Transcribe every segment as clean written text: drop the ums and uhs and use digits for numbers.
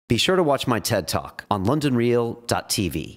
Be sure to watch my TED Talk on londonreal.tv.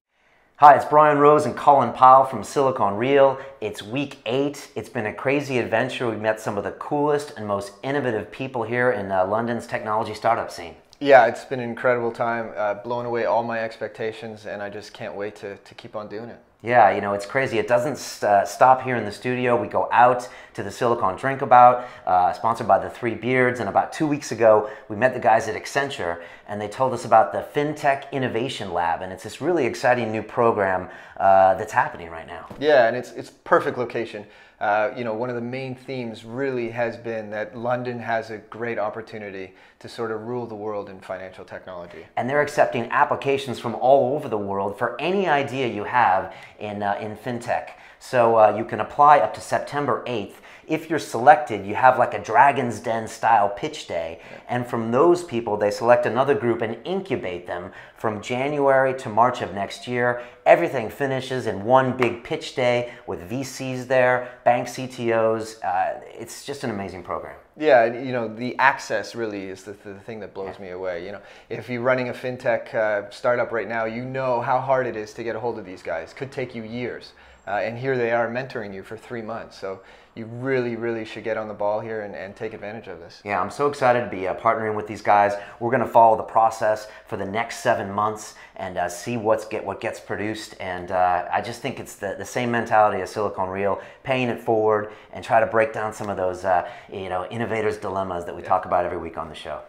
Hi, it's Brian Rose and Colin Powell from Silicon Reel. It's week 8. It's been a crazy adventure. We've met some of the coolest and most innovative people here in London's technology startup scene. Yeah, it's been an incredible time, blowing away all my expectations, and I just can't wait to keep on doing it. Yeah, you know, it's crazy. It doesn't stop here in the studio. We go out to the Silicon Drinkabout, sponsored by the Three Beards, and about 2 weeks ago, we met the guys at Accenture, and they told us about the FinTech Innovation Lab, and it's this really exciting new program that's happening right now. Yeah, and it's perfect location. You know, one of the main themes really has been that London has a great opportunity to sort of rule the world in financial technology. And they're accepting applications from all over the world for any idea you have in fintech. So you can apply up to September 8th. If you're selected, you have like a Dragon's Den style pitch day. Yeah. And from those people, they select another group and incubate them from January to March of next year. Everything finishes in one big pitch day with VCs there, bank CTOs. It's just an amazing program. Yeah, you know, the access really is the thing that blows me away. You know, if you're running a fintech startup right now, you know how hard it is to get a hold of these guys. Could take you years. And here they are mentoring you for 3 months. So you really should get on the ball here and take advantage of this. Yeah, I'm so excited to be partnering with these guys. We're going to follow the process for the next 7 months and see what gets produced. And I just think it's the same mentality as Silicon Reel, paying it forward and try to break down some of those you know, innovators' dilemmas that we talk about every week on the show.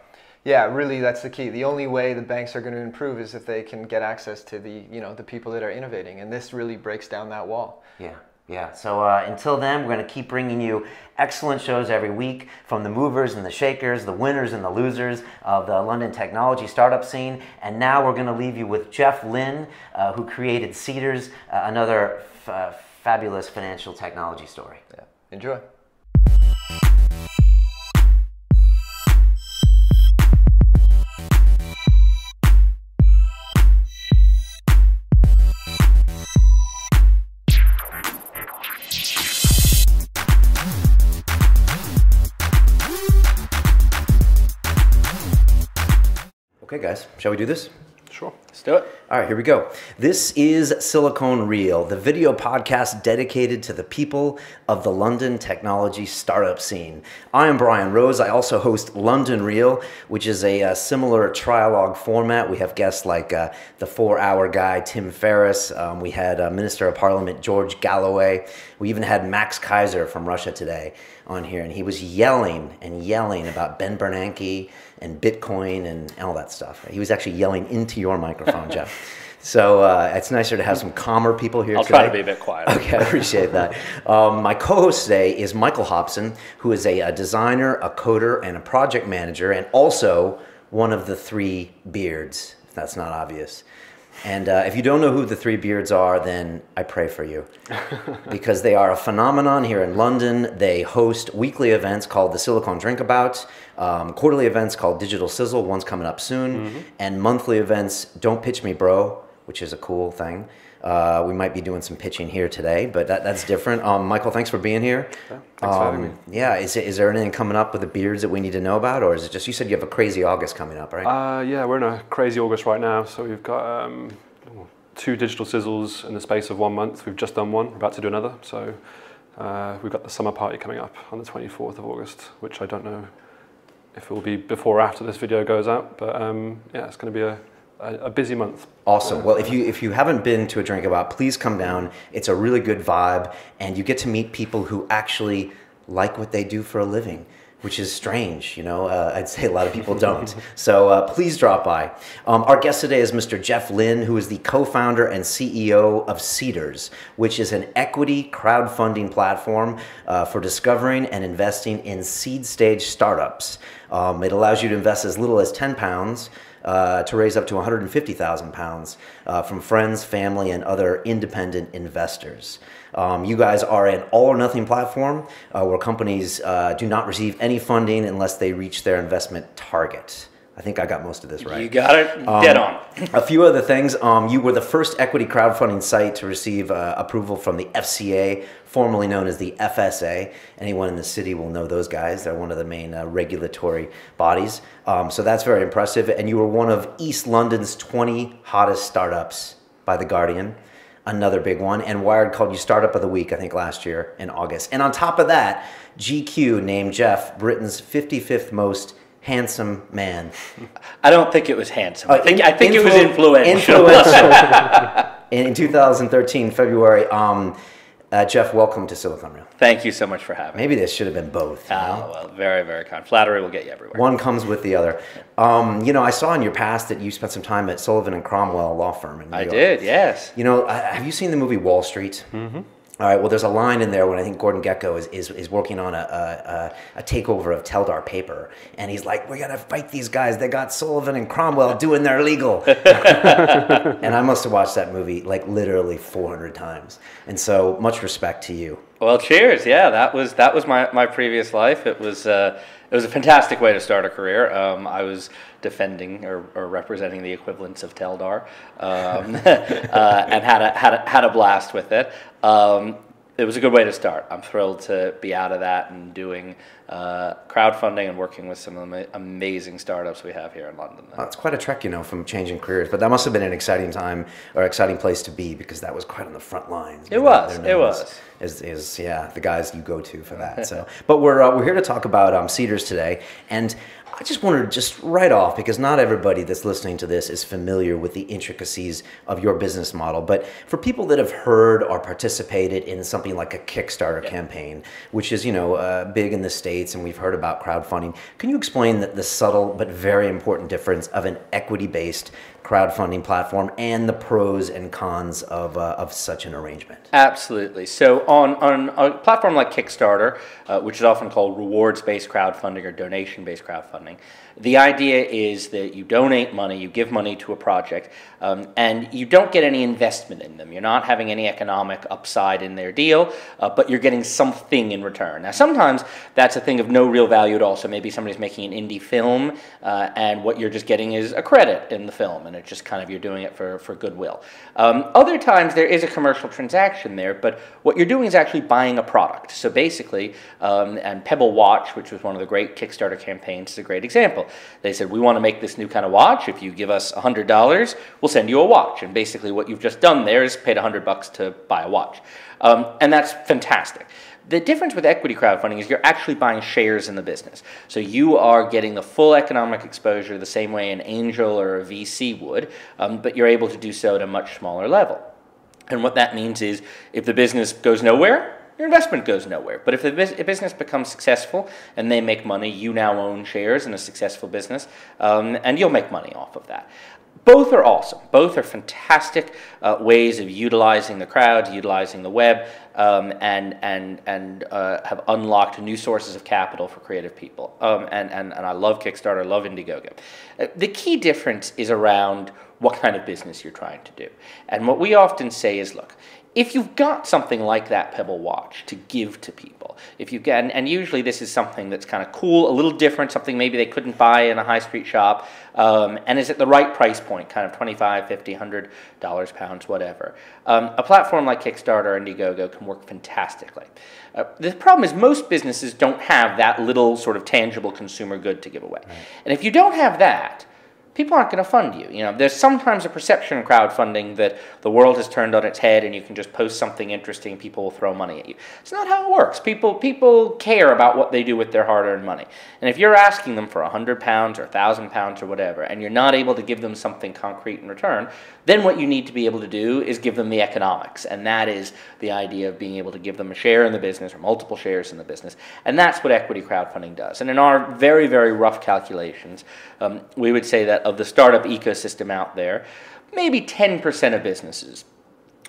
Yeah, really, that's the key. The only way the banks are going to improve is if they can get access to the people that are innovating, and this really breaks down that wall. Yeah. So until then, we're going to keep bringing you excellent shows every week from the movers and the shakers, the winners and the losers of the London technology startup scene. And now we're going to leave you with Jeff Lynn, who created Seedrs, another fabulous financial technology story. Yeah. Enjoy. Okay guys, shall we do this? Sure, let's do it. All right, here we go. This is Silicon Reel, the video podcast dedicated to the people of the London technology startup scene. I am Brian Rose. I also host London Reel, which is a similar trialogue format. We have guests like the 4-hour guy, Tim Ferriss. We had Minister of Parliament, George Galloway. We even had Max Kaiser from Russia Today on here, and he was yelling and yelling about Ben Bernanke and Bitcoin and all that stuff. He was actually yelling into your microphone, Jeff. So it's nicer to have some calmer people here today. I'll try to be a bit quiet. Okay, I appreciate that. My co-host today is Michael Hobson, who is a designer, a coder, and a project manager, and also one of the Three Beards, if that's not obvious. And if you don't know who the Three Beards are, then I pray for you. Because they are a phenomenon here in London. They host weekly events called the Silicon Drinkabout, quarterly events called Digital Sizzle, one's coming up soon, and monthly events, Don't Pitch Me Bro, which is a cool thing. We might be doing some pitching here today, but that's different. Michael, thanks for being here. Yeah, thanks for having me. Yeah, is there anything coming up with the Beards that we need to know about, or is it just, you said you have a crazy August coming up, right? Yeah, we're in a crazy August right now, so we've got 2 digital sizzles in the space of 1 month. We've just done one, we're about to do another. So we've got the summer party coming up on the 24th of August, which I don't know if it will be before or after this video goes out, but yeah, it's going to be a busy month. Awesome. Well, if you haven't been to a Drinkabout, please come down. It's a really good vibe, and you get to meet people who actually like what they do for a living, which is strange, you know. I'd say a lot of people don't. So please drop by. Our guest today is Mr. Jeff Lynn, who is the co-founder and CEO of Seedrs, which is an equity crowdfunding platform for discovering and investing in seed stage startups. It allows you to invest as little as £10 to raise up to £150,000 from friends, family, and other independent investors. You guys are an all-or-nothing platform where companies do not receive any funding unless they reach their investment target. I think I got most of this right. You got it dead on. A few other things. You were the first equity crowdfunding site to receive approval from the FCA, formerly known as the FSA. Anyone in the city will know those guys. They're one of the main regulatory bodies. So that's very impressive. And you were one of East London's 20 hottest startups by The Guardian. Another big one. And Wired called you Startup of the Week, I think, last year in August. And on top of that, GQ named Jeff Britain's 55th most handsome man. I don't think it was handsome. I think it was influential. In 2013, February, Jeff, welcome to Silicon Reel. Thank you so much for having me. Maybe this should have been both. Well, very, very kind. Flattery will get you everywhere. One comes with the other. I saw in your past that you spent some time at Sullivan & Cromwell law firm in New York. I did, yes. Have you seen the movie Wall Street? Mm-hmm. All right, well, there's a line in there when I think Gordon Gekko is working on a takeover of Teldar Paper, and he's like, we got to fight these guys. They got Sullivan & Cromwell doing their legal. And I must have watched that movie like literally 400 times. And so much respect to you. Well, cheers. Yeah, that was my previous life. It was a fantastic way to start a career. I was defending or representing the equivalents of Teldar, and had a blast with it. It was a good way to start. I'm thrilled to be out of that and doing crowdfunding and working with some of the amazing startups we have here in London. It's quite a trek, from changing careers, but that must have been an exciting time or exciting place to be because that was quite on the front lines. It was. Is the guys you go to for that. So, but we're here to talk about Seedrs today, and I just wanted to just right off, because not everybody that's listening to this is familiar with the intricacies of your business model, but for people that have heard or participated in something like a Kickstarter campaign, which is, big in the States, and we've heard about crowdfunding, can you explain the subtle but very important difference of an equity-based crowdfunding platform and the pros and cons of such an arrangement? Absolutely. So on a platform like Kickstarter, which is often called rewards-based crowdfunding or donation-based crowdfunding, the idea is that you donate money, you give money to a project, and you don't get any investment in them. You're not having any economic upside in their deal, but you're getting something in return. Now, sometimes that's a thing of no real value at all. So maybe somebody's making an indie film, and what you're just getting is a credit in the film, and it's just kind of you're doing it for goodwill. Other times there is a commercial transaction there, but what you're doing is actually buying a product. So basically, and Pebble Watch, which was one of the great Kickstarter campaigns, is a great example. They said, we want to make this new kind of watch. If you give us $100, we'll send you a watch. And basically what you've just done there is paid $100 to buy a watch. And that's fantastic. The difference with equity crowdfunding is you're actually buying shares in the business. So you are getting the full economic exposure the same way an angel or a VC would, but you're able to do so at a much smaller level. And what that means is if the business goes nowhere, your investment goes nowhere. But if the business becomes successful and they make money, you now own shares in a successful business, and you'll make money off of that. Both are awesome. Both are fantastic ways of utilizing the crowd, utilizing the web, and have unlocked new sources of capital for creative people. And I love Kickstarter, I love Indiegogo. The key difference is around what kind of business you're trying to do. And what we often say is, look, if you've got something like that Pebble watch to give to people, if you've got, and usually this is something that's kind of cool, a little different, something maybe they couldn't buy in a high street shop, and is at the right price point, kind of $25, $50, $100, pounds, whatever. A platform like Kickstarter or Indiegogo can work fantastically. The problem is most businesses don't have that little sort of tangible consumer good to give away. Right. And if you don't have that, people aren't going to fund you. There's sometimes a perception in crowdfunding that the world has turned on its head and you can just post something interesting, people will throw money at you. It's not how it works. People care about what they do with their hard-earned money. And if you're asking them for £100 or £1,000 or whatever, and you're not able to give them something concrete in return, then what you need to be able to do is give them the economics. And that is the idea of being able to give them a share in the business or multiple shares in the business. And that's what equity crowdfunding does. And in our very, very rough calculations, we would say that of the startup ecosystem out there, maybe 10% of businesses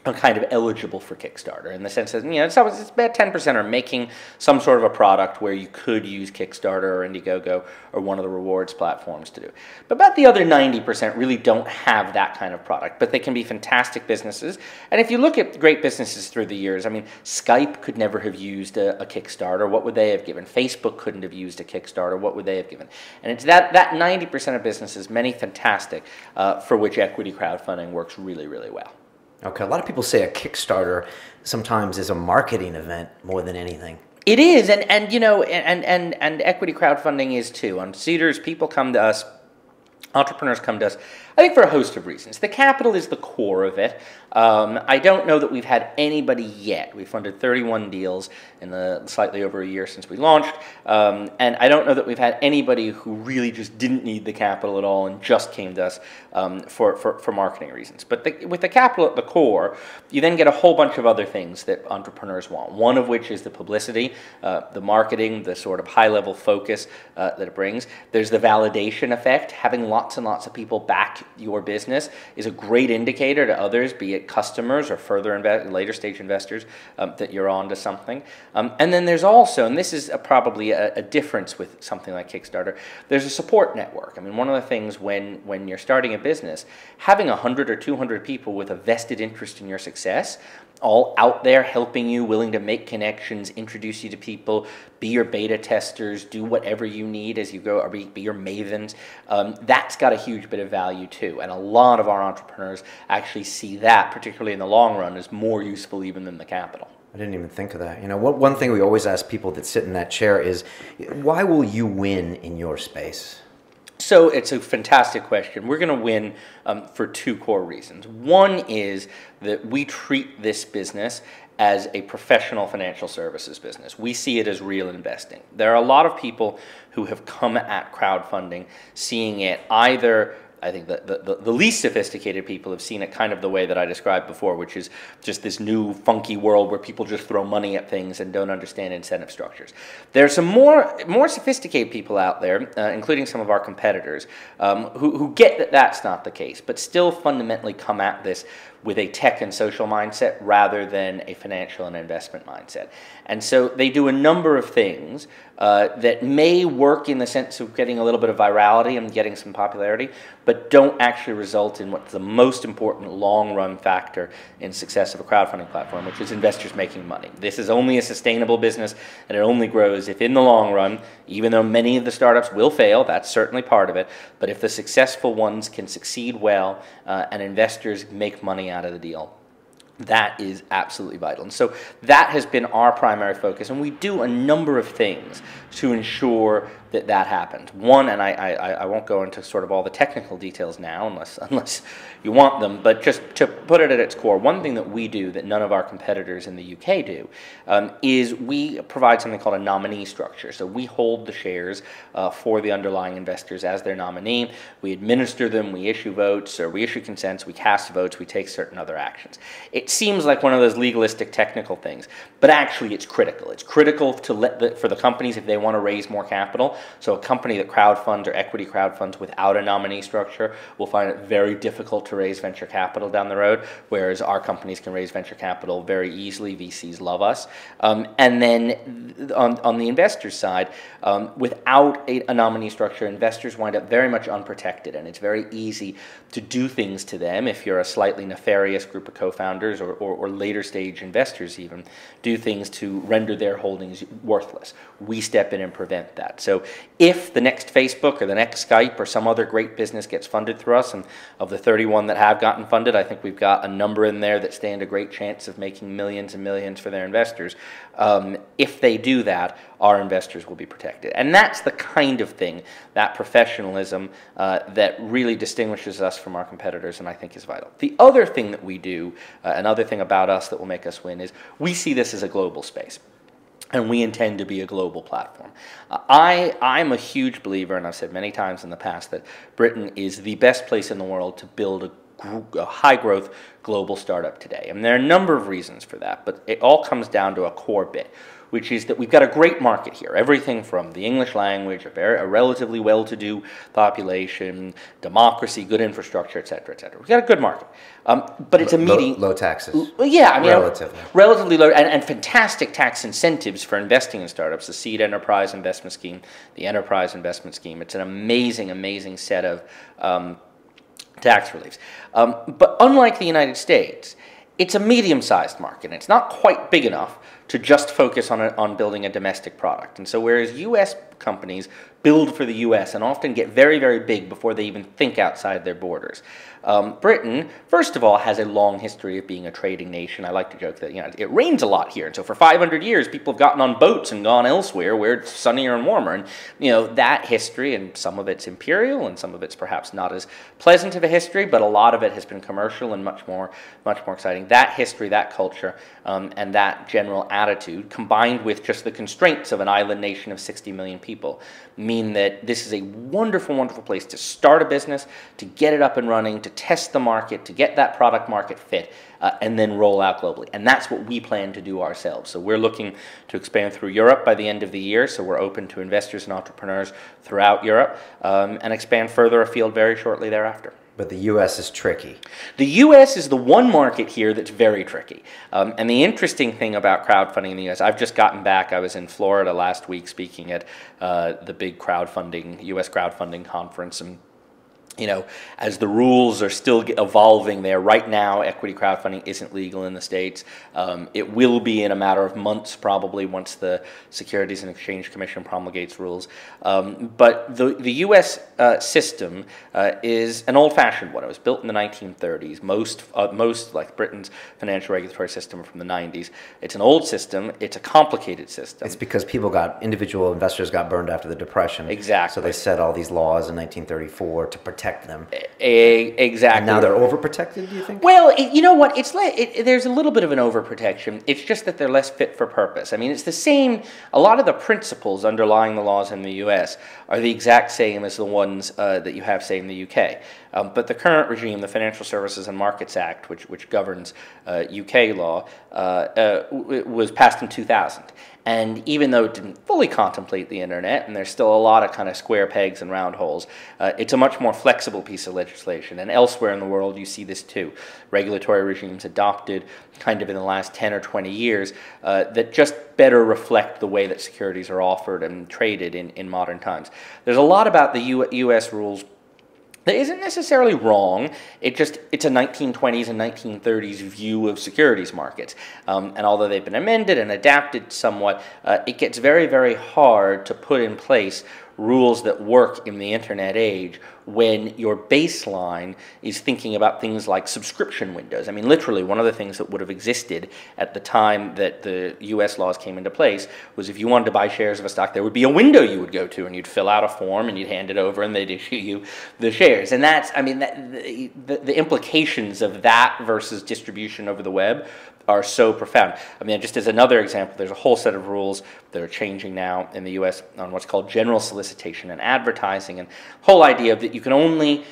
are kind of eligible for Kickstarter in the sense that, it's about 10% are making some sort of a product where you could use Kickstarter or Indiegogo or one of the rewards platforms to do. But about the other 90% really don't have that kind of product, but they can be fantastic businesses. And if you look at great businesses through the years, I mean, Skype could never have used a Kickstarter. What would they have given? Facebook couldn't have used a Kickstarter. What would they have given? And it's that 90% of businesses, many fantastic, for which equity crowdfunding works really, really well. Okay, a lot of people say a Kickstarter sometimes is a marketing event more than anything. It is, and equity crowdfunding is too. On Seedrs, people come to us, entrepreneurs come to us, I think for a host of reasons. The capital is the core of it. I don't know that we've had anybody yet. We funded 31 deals in the slightly over a year since we launched, and I don't know that we've had anybody who really just didn't need the capital at all and just came to us for marketing reasons. But with the capital at the core, you then get a whole bunch of other things that entrepreneurs want, one of which is the publicity, the marketing, the sort of high-level focus that it brings. There's the validation effect. Having lots and lots of people back your business is a great indicator to others, be it customers or further later stage investors, that you're on to something. And then there's also, and this is probably a difference with something like Kickstarter, there's a support network. I mean, one of the things when you're starting a business, having 100 or 200 people with a vested interest in your success, all out there helping you, willing to make connections, introduce you to people, be your beta testers, do whatever you need as you go, or be your mavens. That's got a huge bit of value too. And a lot of our entrepreneurs actually see that, particularly in the long run, as more useful even than the capital. I didn't even think of that. One thing we always ask people that sit in that chair is, why will you win in your space? So it's a fantastic question. We're going to win for two core reasons. One is that we treat this business as a professional financial services business. We see it as real investing. There are a lot of people who have come at crowdfunding seeing it either, I think the least sophisticated people have seen it kind of the way that I described before, which is just this new funky world where people just throw money at things and don't understand incentive structures. There are some more sophisticated people out there, including some of our competitors, who get that that's not the case, but still fundamentally come at this with a tech and social mindset rather than a financial and investment mindset. And so they do a number of things that may work in the sense of getting a little bit of virality and getting some popularity, but don't actually result in what's the most important long-run factor in success of a crowdfunding platform, which is investors making money. This is only a sustainable business, and it only grows if in the long run, even though many of the startups will fail, that's certainly part of it, but if the successful ones can succeed well and investors make money out of the deal, that is absolutely vital. And so that has been our primary focus, and we do a number of things to ensure that that happens. One, and I won't go into sort of all the technical details now unless you want them, but just to put it at its core, one thing that we do that none of our competitors in the UK do is we provide something called a nominee structure. So we hold the shares for the underlying investors as their nominee. We administer them, we issue votes, or we issue consents, we cast votes, we take certain other actions. It seems like one of those legalistic technical things, but actually it's critical. It's critical to for the companies if they want to raise more capital. So a company that crowdfunds or equity crowdfunds without a nominee structure will find it very difficult to raise venture capital down the road, whereas our companies can raise venture capital very easily. VCs love us. And then on the investor side, without a nominee structure, investors wind up very much unprotected, and it's very easy to do things to them if you're a slightly nefarious group of co-founders or later stage investors even, do things to render their holdings worthless. We step in and prevent that. So if the next Facebook or the next Skype or some other great business gets funded through us, and of the 31 that have gotten funded, I think we've got a number in there that stand a great chance of making millions and millions for their investors. If they do that, our investors will be protected. And that's the kind of thing, that professionalism, that really distinguishes us from our competitors and I think is vital. The other thing that we do, another thing about us that will make us win, is we see this as a global space. And we intend to be a global platform. I'm a huge believer, and I've said many times in the past, that Britain is the best place in the world to build a high-growth global startup today. And there are a number of reasons for that, but it all comes down to a core bit, which is that we've got a great market here. Everything from the English language, a relatively well-to-do population, democracy, good infrastructure, et cetera, et cetera. We've got a good market. But it's a medium... Low taxes. Well, yeah, I mean... Relatively low, and fantastic tax incentives for investing in startups. The Seed Enterprise Investment Scheme, the Enterprise Investment Scheme. It's an amazing, amazing set of tax reliefs. But unlike the United States, it's a medium-sized market. And it's not quite big enough to just focus on building a domestic product. And so whereas U.S. companies build for the U.S. and often get very, very big before they even think outside their borders, Britain, first of all, has a long history of being a trading nation. I like to joke that it rains a lot here, and so for 500 years, people have gotten on boats and gone elsewhere where it's sunnier and warmer. And that history, and some of it's imperial, and some of it's perhaps not as pleasant of a history, but a lot of it has been commercial and much more exciting. That history, that culture, and that general attitude, combined with just the constraints of an island nation of 60 million people, mean that this is a wonderful, wonderful place to start a business, to get it up and running, to test the market, to get that product market fit, and then roll out globally. And that's what we plan to do ourselves. So we're looking to expand through Europe by the end of the year, so we're open to investors and entrepreneurs throughout Europe, and expand further afield very shortly thereafter. But the U.S. is tricky. The U.S. is the one market here that's very tricky. And the interesting thing about crowdfunding in the U.S., I've just gotten back. I was in Florida last week speaking at the big U.S. crowdfunding conference. And as the rules are still evolving there, right now equity crowdfunding isn't legal in the States. It will be in a matter of months probably once the Securities and Exchange Commission promulgates rules. But the U.S. System is an old-fashioned one. It was built in the 1930s. Most like Britain's financial regulatory system are from the 90s. It's an old system. It's a complicated system. It's because individual investors got burned after the Depression. Exactly. So they set all these laws in 1934 to protect them. Exactly. And now they're overprotected, do you think? Well, you know what? There's a little bit of an overprotection. It's just that they're less fit for purpose. I mean, it's the same. A lot of the principles underlying the laws in the U.S. are the exact same as the ones that you have, say, in the U.K. But the current regime, the Financial Services and Markets Act, which governs UK law, was passed in 2000. And even though it didn't fully contemplate the internet, and there's still a lot of kind of square pegs and round holes, it's a much more flexible piece of legislation. And elsewhere in the world, you see this too. Regulatory regimes adopted kind of in the last 10 or 20 years that just better reflect the way that securities are offered and traded in modern times. There's a lot about the U.S. rules that isn't necessarily wrong. It's a 1920s and 1930s view of securities markets. And although they've been amended and adapted somewhat, it gets very, very hard to put in place rules that work in the internet age when your baseline is thinking about things like subscription windows. I mean, literally, one of the things that would have existed at the time that the U.S. laws came into place was if you wanted to buy shares of a stock, there would be a window you would go to, and you'd fill out a form, and you'd hand it over, and they'd issue you the shares. And that's, I mean, the implications of that versus distribution over the web are so profound. I mean, just as another example, there's a whole set of rules that are changing now in the U.S. on what's called general solicitation and advertising, and the whole idea of that you can only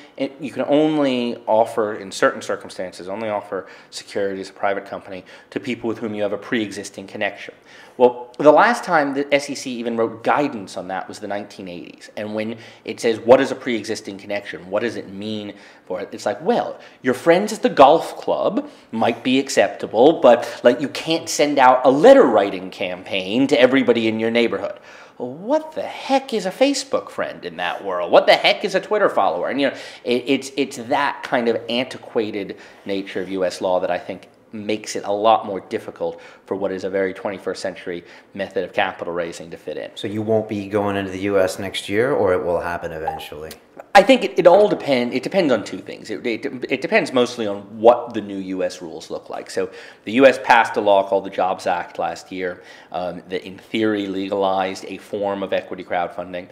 offer, in certain circumstances, only offer securities, a private company, to people with whom you have a pre-existing connection. Well, the last time the SEC even wrote guidance on that was the 1980s. And when it says, what is a pre-existing connection? What does it mean for it? It's like, well, your friends at the golf club might be acceptable, but like you can't send out a letter writing campaign to everybody in your neighborhood. Well, what the heck is a Facebook friend in that world? What the heck is a Twitter follower? And it's that kind of antiquated nature of U.S. law that I think makes it a lot more difficult for what is a very 21st century method of capital raising to fit in. So you won't be going into the U.S. next year, or it will happen eventually? I think it all depends. It depends on two things. It depends mostly on what the new U.S. rules look like. So the U.S. passed a law called the Jobs Act last year that in theory legalized a form of equity crowdfunding.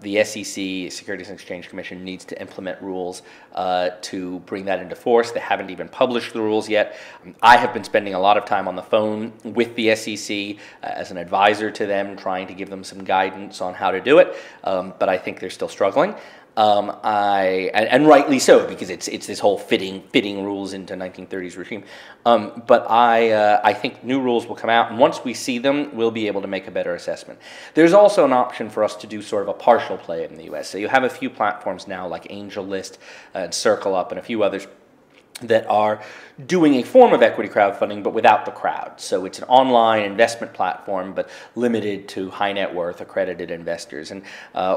The SEC, Securities and Exchange Commission, needs to implement rules to bring that into force. They haven't even published the rules yet. I have been spending a lot of time on the phone with the SEC as an advisor to them, trying to give them some guidance on how to do it, but I think they're still struggling. And rightly so, because it's this whole fitting rules into 1930s regime. But I think new rules will come out, and once we see them, we'll be able to make a better assessment. There's also an option for us to do sort of a partial play in the U.S. So you have a few platforms now like AngelList and Circle Up and a few others that are doing a form of equity crowdfunding, but without the crowd. So it's an online investment platform, but limited to high net worth accredited investors. And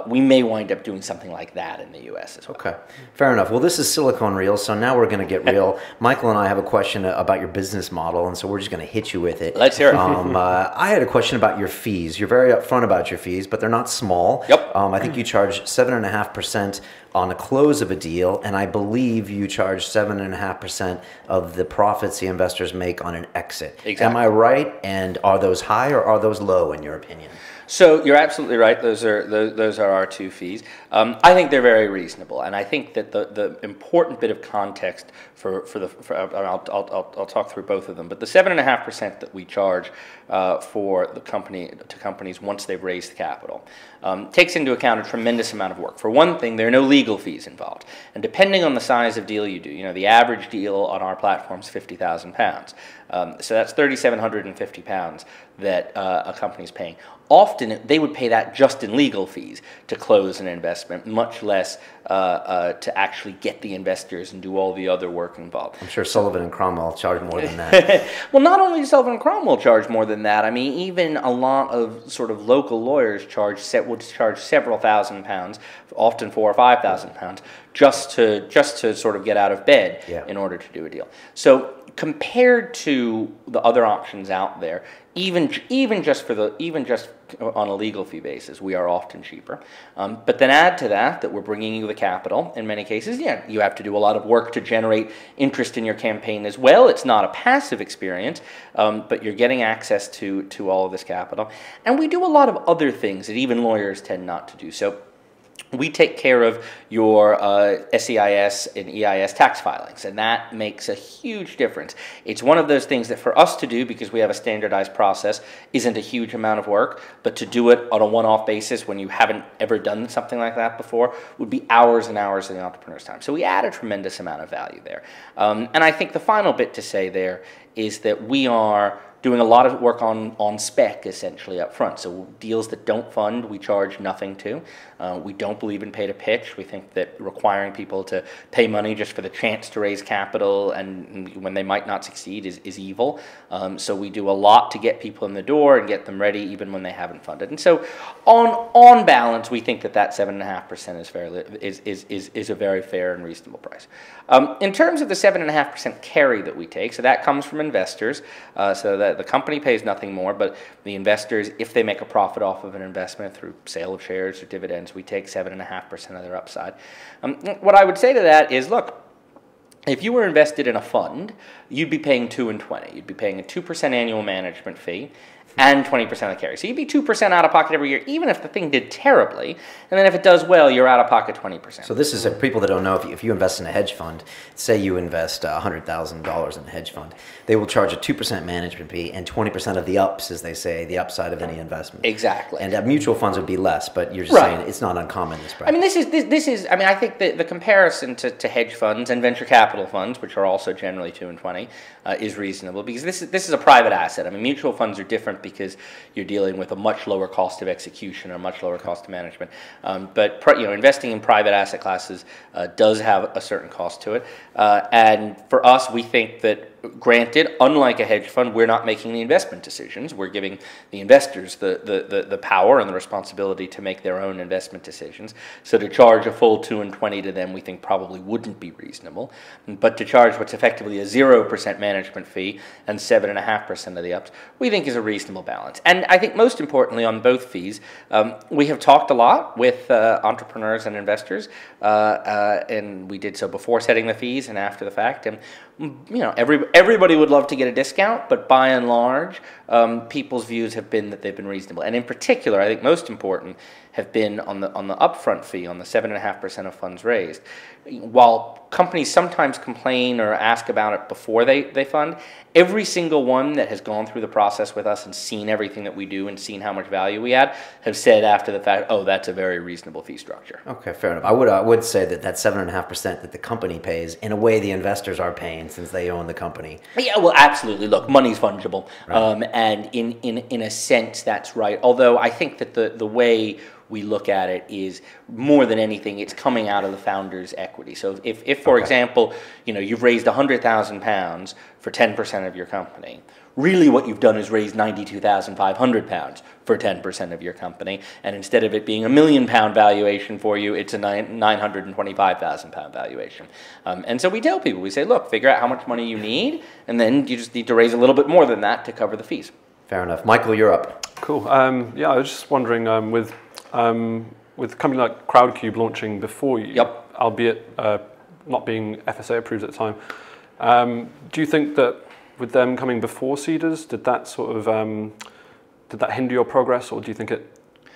we may wind up doing something like that in the U.S. as well. Okay, fair enough. Well, this is Silicon Reel, so now we're going to get real. Michael and I have a question about your business model, and so we're just going to hit you with it. Let's hear it. I had a question about your fees. You're very upfront about your fees, but they're not small. Yep. I think you charge 7.5% on the close of a deal, and I believe you charge 7.5% of the profits the investors make on an exit. Exactly. Am I right? And are those high or are those low in your opinion? So you're absolutely right. Those are our two fees. I think they're very reasonable, and I think that the important bit of context I'll talk through both of them. But the 7.5% that we charge for the companies once they've raised capital takes into account a tremendous amount of work. For one thing, there are no legal fees involved, and depending on the size of deal you do, the average deal on our platform is £50,000. So that's £3,750 that a company's paying. Often they would pay that just in legal fees to close an investment, much less to actually get the investors and do all the other work involved. I'm sure Sullivan and Cromwell charge more than that. Well, not only does Sullivan and Cromwell charge more than that. I mean, even a lot of sort of local lawyers would charge several £1,000s, often £4,000 or £5,000, just to sort of get out of bed in order to do a deal. So compared to the other options out there, even just on a legal fee basis, we are often cheaper. But then add to that we're bringing you the capital. In many cases, you have to do a lot of work to generate interest in your campaign as well. It's not a passive experience, but you're getting access to all of this capital. And we do a lot of other things that even lawyers tend not to do. So we take care of your SEIS and EIS tax filings, and that makes a huge difference. It's one of those things that for us to do, because we have a standardized process, isn't a huge amount of work, but to do it on a one-off basis when you haven't ever done something like that before would be hours and hours of the entrepreneur's time. So we add a tremendous amount of value there. And I think the final bit to say there is that we are doing a lot of work on spec, essentially, up front. So deals that don't fund, we charge nothing to. We don't believe in pay to pitch. We think that requiring people to pay money just for the chance to raise capital and when they might not succeed is evil. So we do a lot to get people in the door and get them ready even when they haven't funded. And so on balance, we think that 7.5% is a very fair and reasonable price. In terms of the 7.5% carry that we take, so that comes from investors, so that the company pays nothing more, but the investors, if they make a profit off of an investment through sale of shares or dividends, we take 7.5% of their upside. What I would say to that is, look, if you were invested in a fund, you'd be paying 2 and 20. You'd be paying a 2% annual management fee and 20% of the carry. So you'd be 2% out of pocket every year, even if the thing did terribly. And then if it does well, you're out of pocket 20%. So this is, people that don't know, if you invest in a hedge fund, say you invest $100,000 in a hedge fund, they will charge a 2% management fee and 20% of the ups, as they say, the upside of any investment. Exactly. And mutual funds would be less, but you're just saying it's not uncommon, this practice. I mean, this is. I mean, I think the comparison to hedge funds and venture capital funds, which are also generally 2 and 20, is reasonable, because this is a private asset. I mean, mutual funds are different because you're dealing with a much lower cost of execution or a much lower cost of management. But investing in private asset classes does have a certain cost to it. And for us, we think that, granted, unlike a hedge fund, we're not making the investment decisions. We're giving the investors the power and the responsibility to make their own investment decisions. So to charge a full 2 and 20 to them, we think probably wouldn't be reasonable. But to charge what's effectively a 0% management fee and 7.5% of the ups, we think is a reasonable balance. And I think most importantly on both fees, we have talked a lot with entrepreneurs and investors, and we did so before setting the fees and after the fact. And everybody would love to get a discount, but by and large, people's views have been that they've been reasonable. And in particular, I think most important, have been on the upfront fee, on the 7.5% of funds raised. While companies sometimes complain or ask about it before they fund, every single one that has gone through the process with us and seen everything that we do and seen how much value we add have said after the fact, oh, that's a very reasonable fee structure. Okay, fair enough. I would say that 7.5% that the company pays, in a way, the investors are paying since they own the company. Yeah, well, absolutely. Look, money's fungible, Right. and in a sense, that's right. Although I think that the way we look at it is more than anything, it's coming out of the founder's equity. So if for example, you've raised £100,000 for 10% of your company, really what you've done is raised £92,500 for 10% of your company, and instead of it being a £1 million valuation for you, it's a £925,000 valuation. And so we tell people, we say, look, figure out how much money you need, and then you just need to raise a little bit more than that to cover the fees. Fair enough. Michael, you're up. Cool. Yeah, I was just wondering, with a company like Crowdcube launching before you, Yep. albeit not being FSA approved at the time, do you think that with them coming before Seedrs, did that hinder your progress, or do you think it,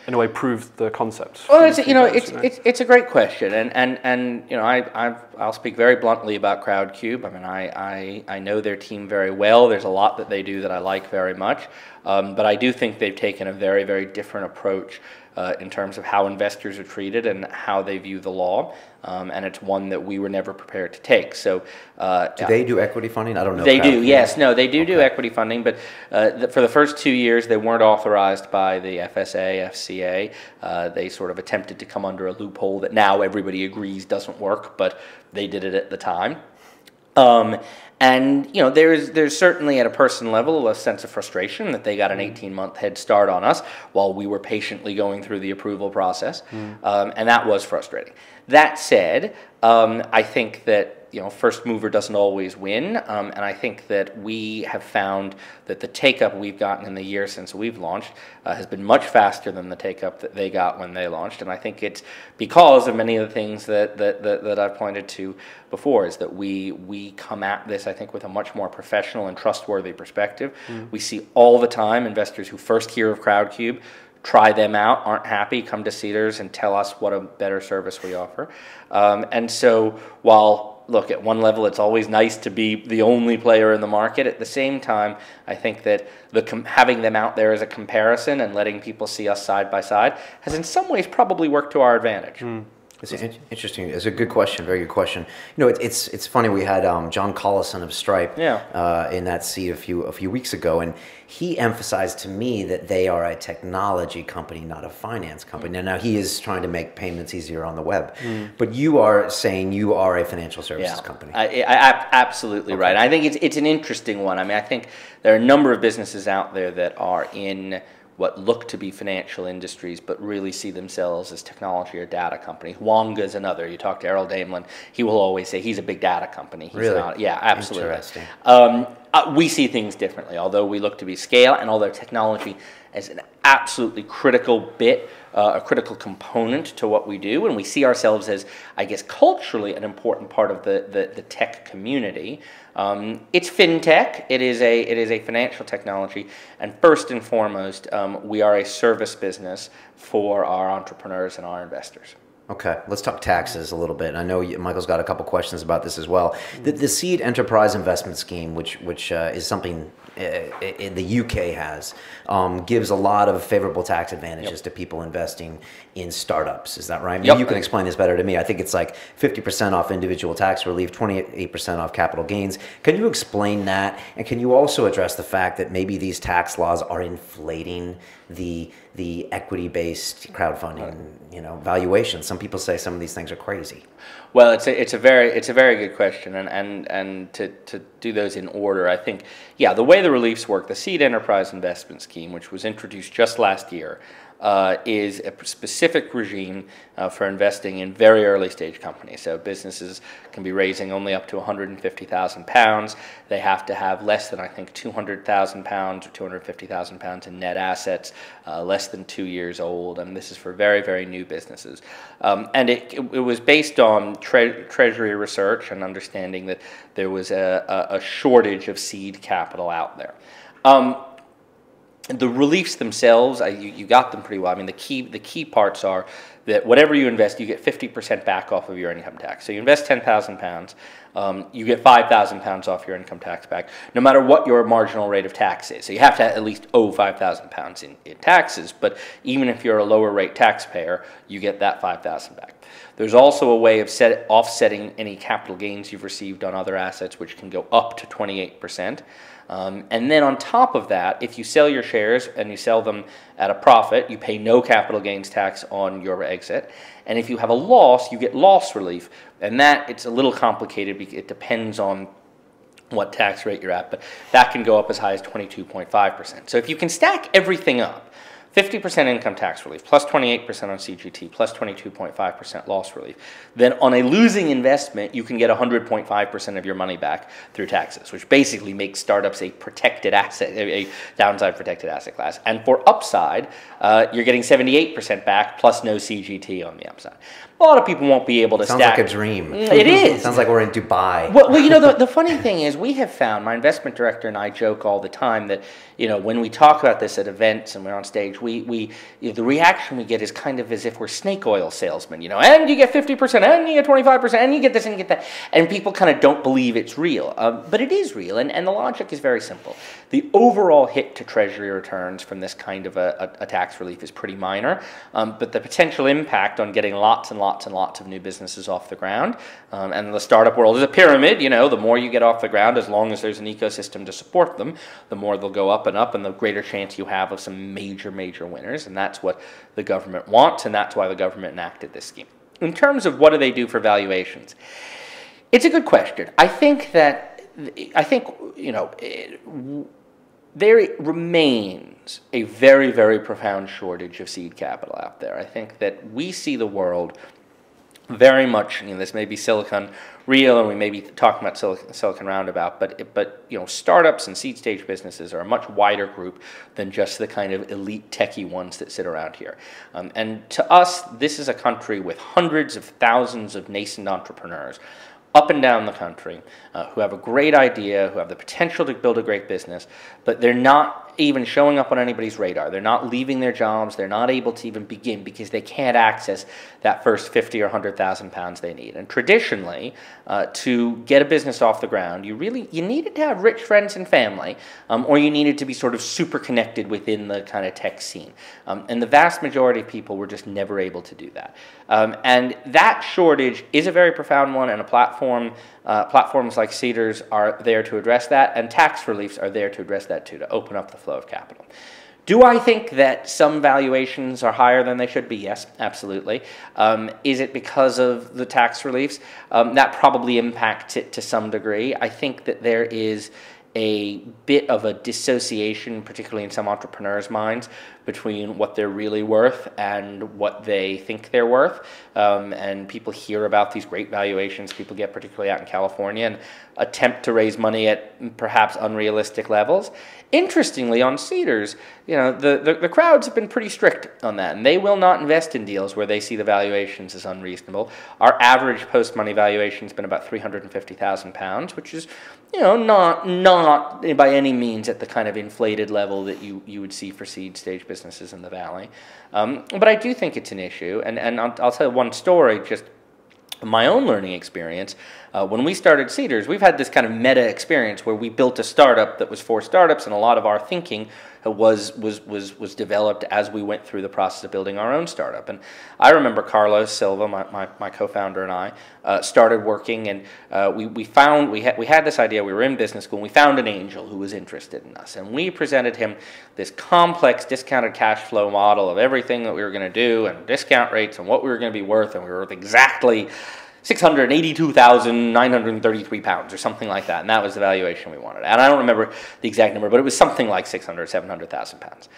in a way, proved the concept? Well, it's a great question, and I'll speak very bluntly about Crowdcube. I mean, I know their team very well. There's a lot that they do that I like very much, but I do think they've taken a very, very different approach in terms of how investors are treated and how they view the law, and it's one that we were never prepared to take. So, do they do equity funding? I don't know. They do, yes. No, they do equity funding, but for the first 2 years, they weren't authorized by the FSA, FCA. They sort of attempted to come under a loophole that now everybody agrees doesn't work, but they did it at the time. And there's certainly at a personal level a sense of frustration that they got an 18-month head start on us while we were patiently going through the approval process, and that was frustrating. That said, I think that first mover doesn't always win, and I think that we have found that the take-up we've gotten in the year since we've launched has been much faster than the take-up that they got when they launched, and I think it's because of many of the things that I've pointed to before, is that we come at this, I think, with a much more professional and trustworthy perspective. We see all the time investors who first hear of Crowdcube, try them out, aren't happy, come to Seedrs and tell us what a better service we offer. And so while, look, at one level it's always nice to be the only player in the market, at the same time I think that having them out there as a comparison and letting people see us side by side has in some ways probably worked to our advantage. It's interesting. It's a good question. Very good question. It's funny. We had John Collison of Stripe in that seat a few weeks ago, and he emphasized to me that they are a technology company, not a finance company. Now he is trying to make payments easier on the web, but you are saying you are a financial services company. Absolutely right. I think it's an interesting one. I mean, I think there are a number of businesses out there that are in what look to be financial industries, but really see themselves as technology or data companies. Wonga is another. You talk to Errol Daimlin, he will always say he's a big data company. He's really? Not. Yeah, absolutely. Interesting. We see things differently, although we look to be scale, and although technology is an absolutely critical bit, a critical component to what we do, and we see ourselves as, I guess, culturally an important part of the tech community. It's fintech. It is a financial technology, and first and foremost, we are a service business for our entrepreneurs and our investors. Okay, let's talk taxes a little bit. I know Michael's got a couple questions about this as well. The Seed Enterprise Investment Scheme, which is something the UK has, gives a lot of favorable tax advantages to people investing in startups. Is that right? Maybe you can explain this better to me. I think it's like 50% off individual tax relief, 28% off capital gains. Can you explain that? And can you also address the fact that maybe these tax laws are inflating the equity-based crowdfunding, valuation? Some people say some of these things are crazy. Well, it's a very good question, and to do those in order, I think, the way the reliefs work, the Seed Enterprise Investment Scheme, which was introduced just last year, is a specific regime for investing in very early stage companies. So businesses can be raising only up to £150,000. They have to have less than, I think, £200,000 or £250,000 in net assets, less than 2 years old, and this is for very, very new businesses. And it was based on Treasury research and understanding that there was a shortage of seed capital out there. The reliefs themselves, you got them pretty well. I mean, the key parts are that whatever you invest, you get 50% back off of your income tax. So you invest £10,000, you get £5,000 off your income tax back, no matter what your marginal rate of tax is. So you have to at least owe £5,000 in taxes, but even if you're a lower rate taxpayer, you get that £5,000 back. There's also a way of offsetting any capital gains you've received on other assets, which can go up to 28%. And then on top of that, if you sell your shares and you sell them at a profit, you pay no capital gains tax on your exit. And if you have a loss, you get loss relief. And that, it's a little complicated because it depends on what tax rate you're at, but that can go up as high as 22.5%. So if you can stack everything up, 50% income tax relief, plus 28% on CGT, plus 22.5% loss relief. Then on a losing investment, you can get 100.5% of your money back through taxes, which basically makes startups a protected asset, a downside protected asset class. And for upside, you're getting 78% back, plus no CGT on the upside. A lot of people won't be able to Sounds stack. like a dream. It is. Sounds like we're in Dubai. Well, you know, the funny thing is we have found, my investment director and I joke all the time that, you know, when we talk about this at events and we're on stage, the reaction we get is kind of as if we're snake oil salesmen, you know, and you get 50%, and you get 25%, and you get this and you get that. And people kind of don't believe it's real. But it is real, and the logic is very simple. The overall hit to Treasury returns from this kind of a tax relief is pretty minor, but the potential impact on getting lots and lots and lots of new businesses off the ground, and the startup world is a pyramid, you know, the more you get off the ground, as long as there's an ecosystem to support them, the more they'll go up, and the greater chance you have of some major winners, and that's what the government wants, and that's why the government enacted this scheme. In terms of what do they do for valuations, it's a good question. I think, you know, there remains a very profound shortage of seed capital out there. I think that we see the world very much, you know, this may be Silicon Real, and we may be talking about Silicon Roundabout, but you know, startups and seed stage businesses are a much wider group than just the kind of elite techie ones that sit around here. And to us, this is a country with hundreds of thousands of nascent entrepreneurs up and down the country who have a great idea, who have the potential to build a great business, but they're not even showing up on anybody's radar. They're not leaving their jobs. They're not able to even begin because they can't access that first 50 or 100,000 pounds they need. And traditionally, to get a business off the ground, you needed to have rich friends and family, or you needed to be sort of super connected within the kind of tech scene. And the vast majority of people were just never able to do that. And that shortage is a very profound one, and platforms like Seedrs are there to address that, and tax reliefs are there to address that too, to open up the flow of capital. Do I think that some valuations are higher than they should be? Yes, absolutely. Is it because of the tax reliefs? That probably impacts it to some degree. I think that there is a bit of a dissociation, particularly in some entrepreneurs' minds, between what they're really worth and what they think they're worth. And people hear about these great valuations people get, particularly out in California, and attempt to raise money at perhaps unrealistic levels. Interestingly, on Seedrs, you know, the crowds have been pretty strict on that, and they will not invest in deals where they see the valuations as unreasonable. Our average post-money valuation has been about £350,000, which is, you know, not by any means at the kind of inflated level that you would see for seed stage businesses in the Valley. But I do think it's an issue, and I'll tell you one story, just my own learning experience. When we started Seedrs, we've had this kind of meta experience where we built a startup that was for startups, and a lot of our thinking was developed as we went through the process of building our own startup. And I remember Carlos Silva, my co-founder, and I started working, and we had this idea. We were in business school, and we found an angel who was interested in us, and we presented him this complex discounted cash flow model of everything that we were going to do, and discount rates, and what we were going to be worth, and we were worth exactly £682,933 or something like that, and that was the valuation we wanted. And I don't remember the exact number, but it was something like £700,000.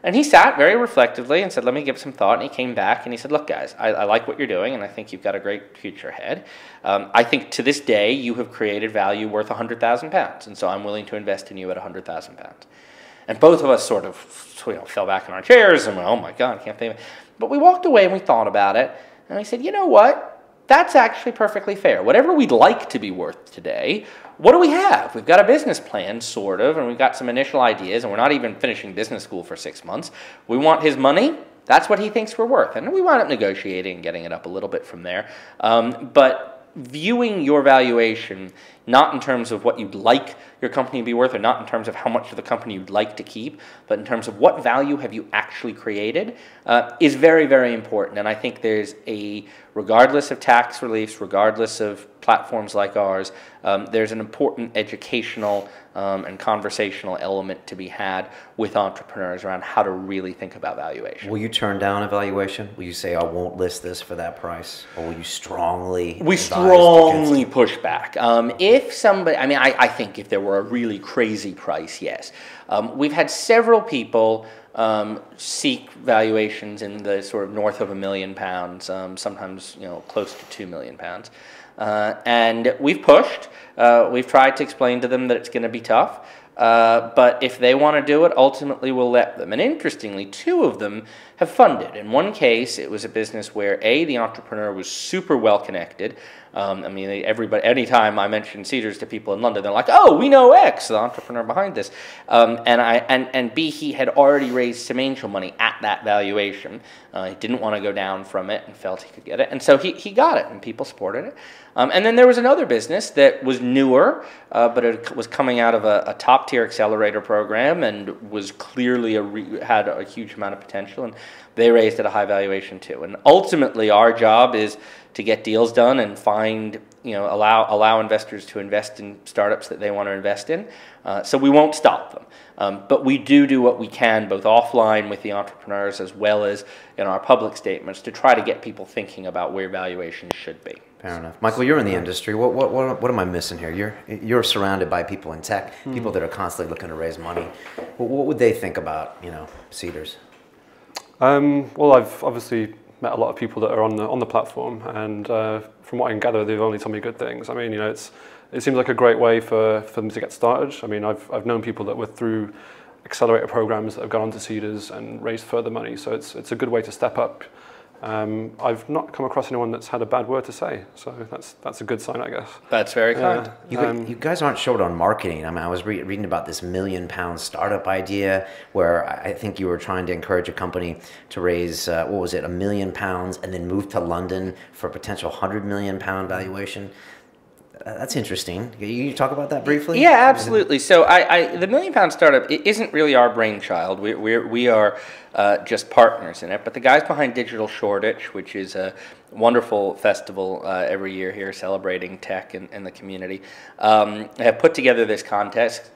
And he sat very reflectively and said, let me give some thought, and he came back and he said, look guys, I like what you're doing, and I think you've got a great future ahead. I think to this day you have created value worth £100,000, and so I'm willing to invest in you at £100,000. And both of us sort of fell back in our chairs and went, oh my God, I can't believe it. But we walked away and we thought about it, and I said, you know what? that's actually perfectly fair. Whatever we'd like to be worth today, what do we have? We've got a business plan, sort of, and we've got some initial ideas, and we're not even finishing business school for 6 months. We want his money. That's what he thinks we're worth. And we wind up negotiating and getting it up a little bit from there. But viewing your valuation not in terms of what you'd like your company to be worth, or not in terms of how much of the company you'd like to keep, but in terms of what value have you actually created, is very, very important. And I think there's regardless of tax reliefs, regardless of platforms like ours, there's an important educational and conversational element to be had with entrepreneurs around how to really think about valuation. Will you turn down a valuation? Will you say, I won't list this for that price? Or will you strongly We strongly push back. If somebody, I mean, I think if there were a really crazy price, yes. We've had several people seek valuations in the sort of north of £1 million, sometimes close to £2 million. And we've pushed. We've tried to explain to them that it's going to be tough. But if they want to do it, ultimately we'll let them. And interestingly, 2 of them have funded. In one case, it was a business where the entrepreneur was super well connected. I mean, everybody. Anytime I mention Seedrs to people in London, they're like, "Oh, we know X, the entrepreneur behind this," and B, he had already raised some angel money at that valuation. He didn't want to go down from it and felt he could get it, and so he got it, and people supported it. And then there was another business that was newer, but it was coming out of a top-tier accelerator program and was clearly had a huge amount of potential, and they raised at a high valuation too. And ultimately, our job is to get deals done and find, allow investors to invest in startups that they want to invest in. So we won't stop them. But we do what we can, both offline with the entrepreneurs as well as in our public statements, to try to get people thinking about where valuations should be. Fair enough. Michael, you're in the industry. What am I missing here? You're surrounded by people in tech, people that are constantly looking to raise money. What would they think about, Seedrs? Well, I've obviously met a lot of people that are on the platform, and from what I can gather, they've only told me good things. I mean, it seems like a great way for them to get started. I mean, I've known people that were through accelerator programs that have gone on to Seedrs and raised further money, so it's a good way to step up. I've not come across anyone that's had a bad word to say, so that's a good sign, I guess. That's very kind. You guys aren't short on marketing. I mean, I was reading about this £1 million startup idea where I think you were trying to encourage a company to raise, what was it, £1 million and then move to London for a potential £100 million valuation. That's interesting. Can you talk about that briefly? Yeah, absolutely. So the £1 million startup, it isn't really our brainchild. We are just partners in it. But the guys behind Digital Shoreditch, which is a wonderful festival every year here celebrating tech in the community, have put together this contest,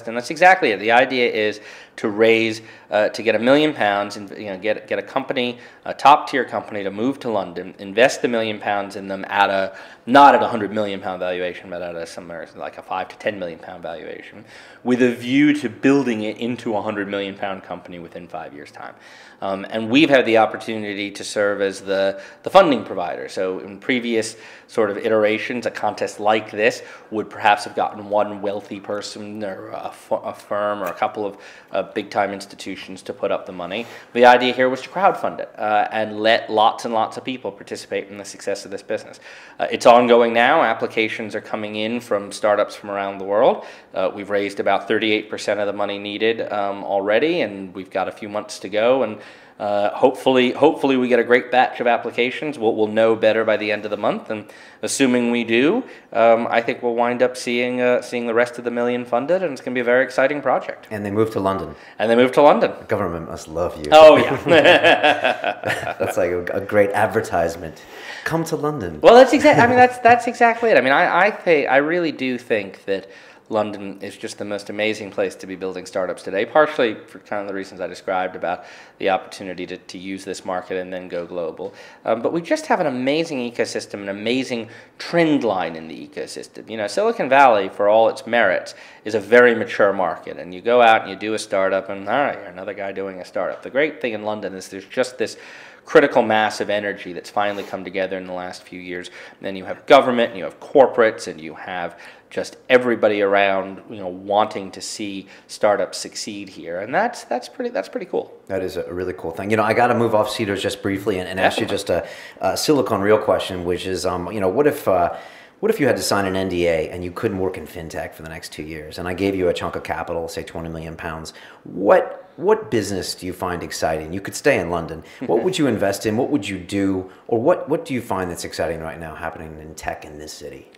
and that's exactly it. The idea is to raise, to get £1 million and get a company, a top-tier company, to move to London, invest the £1 million in them at not at a £100 million valuation, but at somewhere like a £5 to $10 million valuation, with a view to building it into a £100 million company within 5 years' time. And we've had the opportunity to serve as the funding provider. So in previous sort of iterations, a contest like this would perhaps have gotten one wealthy person or a firm or a couple of big-time institutions to put up the money. The idea here was to crowdfund it and let lots and lots of people participate in the success of this business. It's ongoing now. Applications are coming in from startups from around the world. We've raised about 38% of the money needed already, and we've got a few months to go. And hopefully we get a great batch of applications. We'll know better by the end of the month, and assuming we do, I think we'll wind up seeing the rest of the $1 million funded, and it's going to be a very exciting project. And they moved to London. The government must love you. Oh yeah, that's like a great advertisement. Come to London. Well, that's exactly. I mean, that's exactly it. I mean, I really do think that London is just the most amazing place to be building startups today, partially for kind of the reasons I described about the opportunity to use this market and then go global. But we just have an amazing ecosystem, an amazing trend line in the ecosystem. Silicon Valley, for all its merits, is a very mature market. And you go out and you do a startup, and all right, you're another guy doing a startup. The great thing in London is there's just this critical mass of energy that's finally come together in the last few years. And then you have government, and you have corporates, and you have just everybody around, wanting to see startups succeed here, and that's pretty cool. That is a really cool thing. I got to move off Seedrs just briefly and ask you just a Silicon Real question, which is, what if you had to sign an NDA and you couldn't work in fintech for the next 2 years, and I gave you a chunk of capital, say 20 million pounds? What business do you find exciting? You could stay in London. What would you invest in? What would you do? Or what do you find that's exciting right now happening in tech in this city?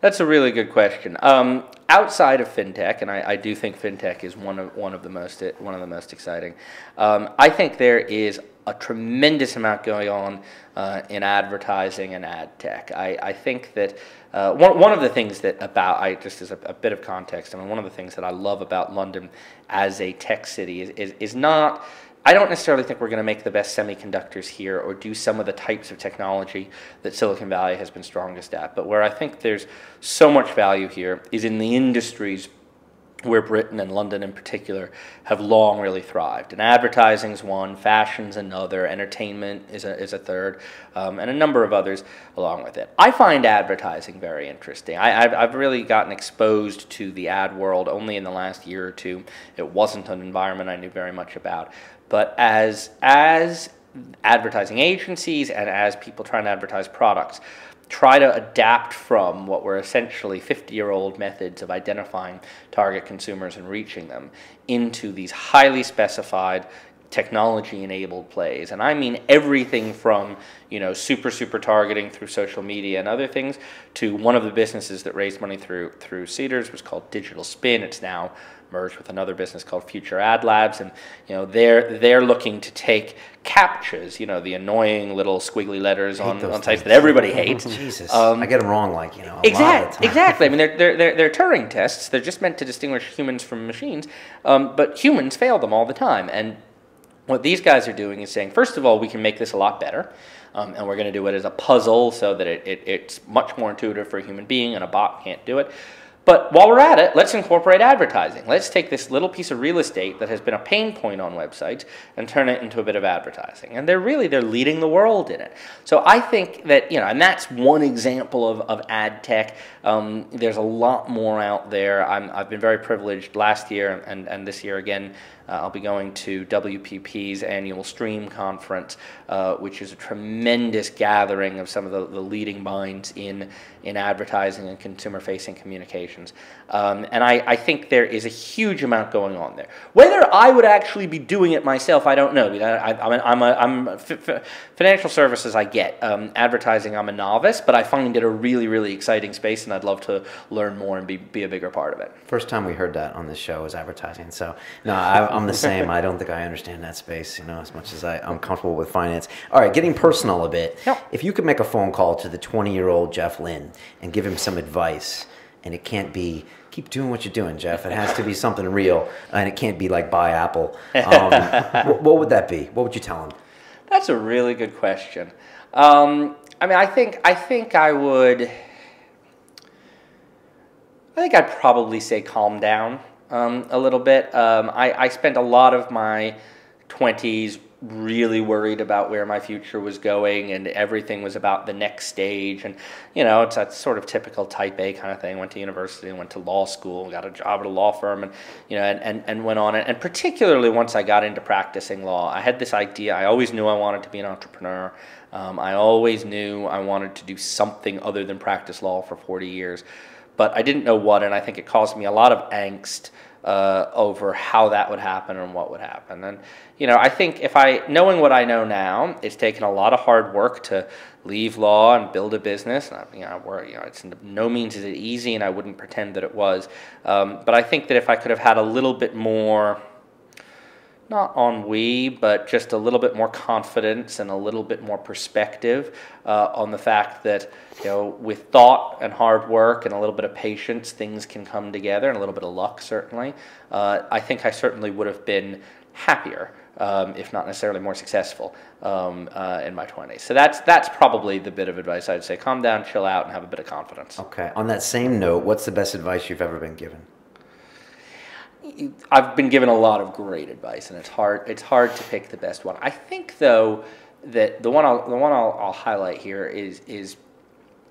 That's a really good question. Outside of fintech, and I do think fintech is one of the most exciting. I think there is a tremendous amount going on in advertising and ad tech. I think that one of the things just as a bit of context, one of the things that I love about London as a tech city is not. I don't necessarily think we're going to make the best semiconductors here or do some of the types of technology that Silicon Valley has been strongest at. But where I think there's so much value here is in the industries where Britain and London in particular have long really thrived. And advertising's one, fashion's another, entertainment is a third, and a number of others along with it. I find advertising very interesting. I've really gotten exposed to the ad world only in the last year or two. It wasn't an environment I knew very much about. But as advertising agencies and as people trying to advertise products try to adapt from what were essentially 50-year-old methods of identifying target consumers and reaching them into these highly specified technology-enabled plays. And I mean everything from, super targeting through social media and other things to one of the businesses that raised money through Seedrs was called Digital Spin. It's now merged with another business called Future Ad Labs, and they're looking to take CAPTCHAs, the annoying little squiggly letters on sites that everybody hates. Jesus, I get them wrong, a lot of the time. Exactly. They're Turing tests. They're just meant to distinguish humans from machines, but humans fail them all the time. And what these guys are doing is saying, first of all, we can make this a lot better, and we're going to do it as a puzzle so that it's much more intuitive for a human being, and a bot can't do it. But while we're at it, let's incorporate advertising. Let's take this little piece of real estate that has been a pain point on websites and turn it into a bit of advertising. And they're leading the world in it. So I think that, and that's one example of ad tech. There's a lot more out there. I've been very privileged last year and this year again. I'll be going to WPP's annual Stream Conference, which is a tremendous gathering of some of the leading minds in advertising and consumer-facing communications. And I think there is a huge amount going on there. Whether I would actually be doing it myself, I don't know. Financial services I get. Advertising, I'm a novice, but I find it a really, really exciting space, and I'd love to learn more and be a bigger part of it. First time we heard that on this show was advertising. So, no, I'm the same. I don't think I understand that space, as much as I'm comfortable with finance. All right, getting personal a bit. Yep. If you could make a phone call to the 20-year-old Jeff Lynn and give him some advice, and it can't be, keep doing what you're doing, Jeff. It has to be something real, and it can't be like buy Apple. What would that be? What would you tell him? That's a really good question. I think I'd probably say calm down a little bit. I spent a lot of my 20s really worried about where my future was going, and everything was about the next stage. And it's that sort of typical type A kind of thing. Went to university, went to law school, got a job at a law firm, and and went on. And particularly once I got into practicing law, I had this idea. I always knew I wanted to be an entrepreneur. I always knew I wanted to do something other than practice law for 40 years. But I didn't know what, and I think it caused me a lot of angst over how that would happen and what would happen. And I think knowing what I know now, it's taken a lot of hard work to leave law and build a business. It's no means is it easy, and I wouldn't pretend that it was. But I think that if I could have had a little bit more, not ennui, but just a little bit more confidence and a little bit more perspective on the fact that, with thought and hard work and a little bit of patience, things can come together, and a little bit of luck, certainly. I think I certainly would have been happier, if not necessarily more successful, in my 20s. So that's probably the bit of advice I'd say. Calm down, chill out, and have a bit of confidence. Okay. On that same note, what's the best advice you've ever been given? I've been given a lot of great advice, and it's hard to pick the best one. I think, though, that the one I'll highlight here is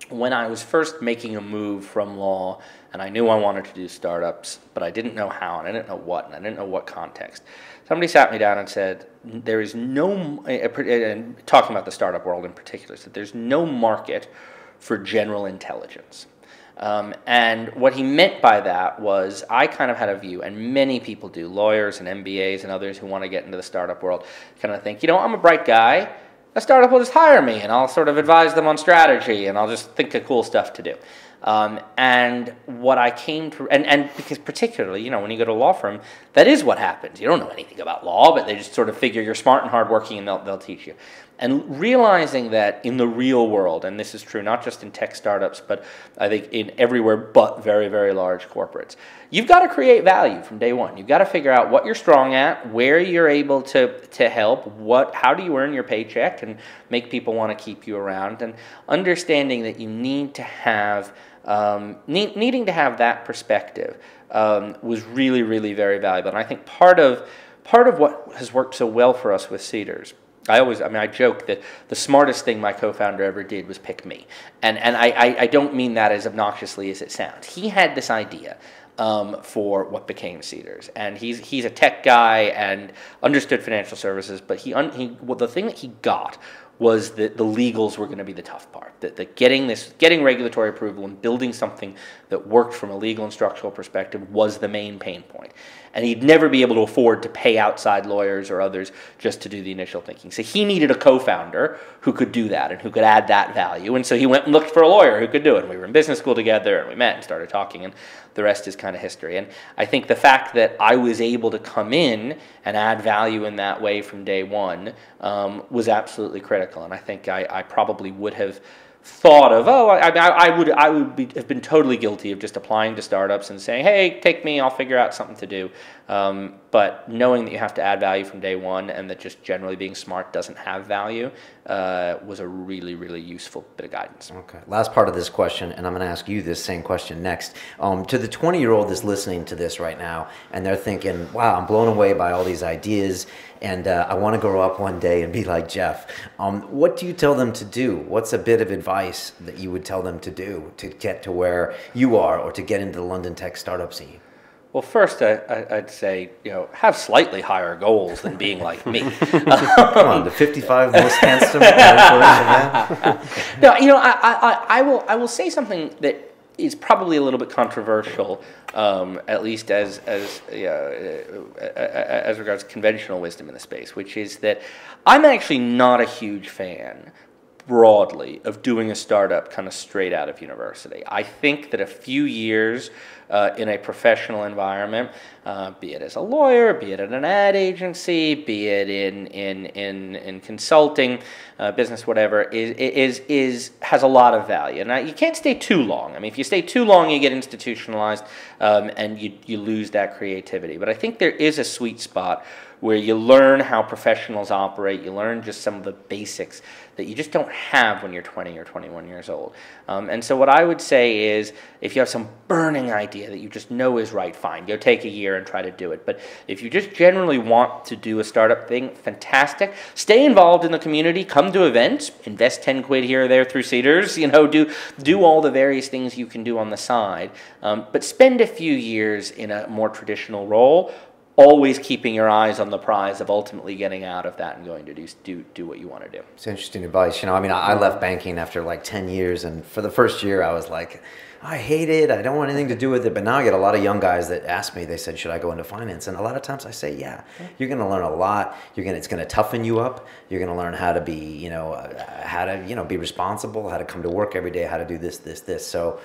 when I was first making a move from law, and I knew I wanted to do startups, but I didn't know how, and I didn't know what, and I didn't know what context. Somebody sat me down and said, there is no, and talking about the startup world in particular, said there's no market for general intelligence. And what he meant by that was I kind of had a view, and many people do, lawyers and MBAs and others who want to get into the startup world, kind of think, I'm a bright guy, a startup will just hire me, and I'll sort of advise them on strategy, and I'll just think of cool stuff to do. And what I came to, and because particularly, when you go to a law firm, that is what happens. You don't know anything about law, but they just sort of figure you're smart and hardworking, and they'll teach you. And realizing that in the real world, and this is true not just in tech startups, but I think in everywhere but very, very large corporates, you've got to create value from day one. You've got to figure out what you're strong at, where you're able to help, how do you earn your paycheck and make people want to keep you around, and understanding that you need to have needing to have that perspective was really, really very valuable. And I think part of what has worked so well for us with Seedrs, I joke that the smartest thing my co-founder ever did was pick me. And I don't mean that as obnoxiously as it sounds. He had this idea for what became Seedrs. And he's a tech guy and understood financial services, but the thing that he got was that the legals were going to be the tough part. That getting regulatory approval and building something that worked from a legal and structural perspective was the main pain point. And he'd never be able to afford to pay outside lawyers or others just to do the initial thinking. So he needed a co-founder who could do that and who could add that value. And so he went and looked for a lawyer who could do it. And we were in business school together, and we met and started talking, and the rest is kind of history. And I think the fact that I was able to come in and add value in that way from day one was absolutely critical. And I think I probably would have thought of, I would have been totally guilty of just applying to startups and saying, hey, take me, I'll figure out something to do. But knowing that you have to add value from day one and that just generally being smart doesn't have value was a really, really useful bit of guidance. Okay. Last part of this question, and I'm going to ask you this same question next. To the 20-year-old that's listening to this right now, and they're thinking, wow, I'm blown away by all these ideas, and I want to grow up one day and be like Jeff. What do you tell them to do? What's a bit of advice that you would tell them to do to get to where you are or to get into the London tech startup scene? Well, first, I'd say, have slightly higher goals than being like me. Come on, the 55 most handsome man. No, I will say something that is probably a little bit controversial, at least as regards conventional wisdom in the space, which is that I'm actually not a huge fan broadly of doing a startup kind of straight out of university. I think that a few years in a professional environment, be it as a lawyer, be it at an ad agency, be it in consulting, business, whatever, has a lot of value. And you can't stay too long. I mean, if you stay too long, you get institutionalized and you lose that creativity. But I think there is a sweet spot where you learn how professionals operate, you learn just some of the basics that you just don't have when you're 20 or 21 years old. And so what I would say is, if you have some burning idea that you just know is right, fine, go take a year and try to do it. But if you just generally want to do a startup thing, fantastic. Stay involved in the community, come to events, invest 10 quid here or there through Seedrs, do all the various things you can do on the side. But spend a few years in a more traditional role, always keeping your eyes on the prize of ultimately getting out of that and going to do what you want to do. It's interesting advice. I left banking after like 10 years, and for the first year I was like, I hate it, I don't want anything to do with it. But now I get a lot of young guys that ask me, they said, should I go into finance? And a lot of times I say, yeah, you're going to learn a lot. It's going to toughen you up. You're going to learn how to be, be responsible, how to come to work every day, how to do this. So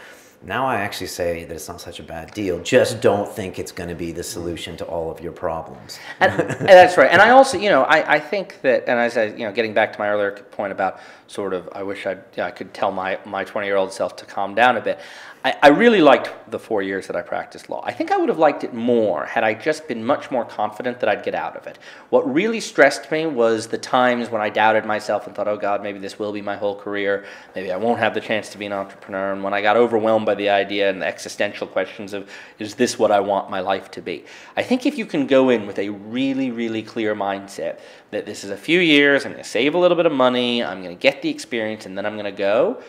now I actually say that it's not such a bad deal. Just don't think it's going to be the solution to all of your problems. And that's right. And I also, I think that, and as I, getting back to my earlier point about sort of, I wish I could tell my 20-year-old self to calm down a bit. I really liked the 4 years that I practiced law. I think I would have liked it more had I just been much more confident that I'd get out of it. What really stressed me was the times when I doubted myself and thought, oh God, maybe this will be my whole career. Maybe I won't have the chance to be an entrepreneur. And when I got overwhelmed by the idea and the existential questions of, is this what I want my life to be? I think if you can go in with a really, really clear mindset that this is a few years, I'm going to save a little bit of money, I'm going to get the experience, and then I'm going to go.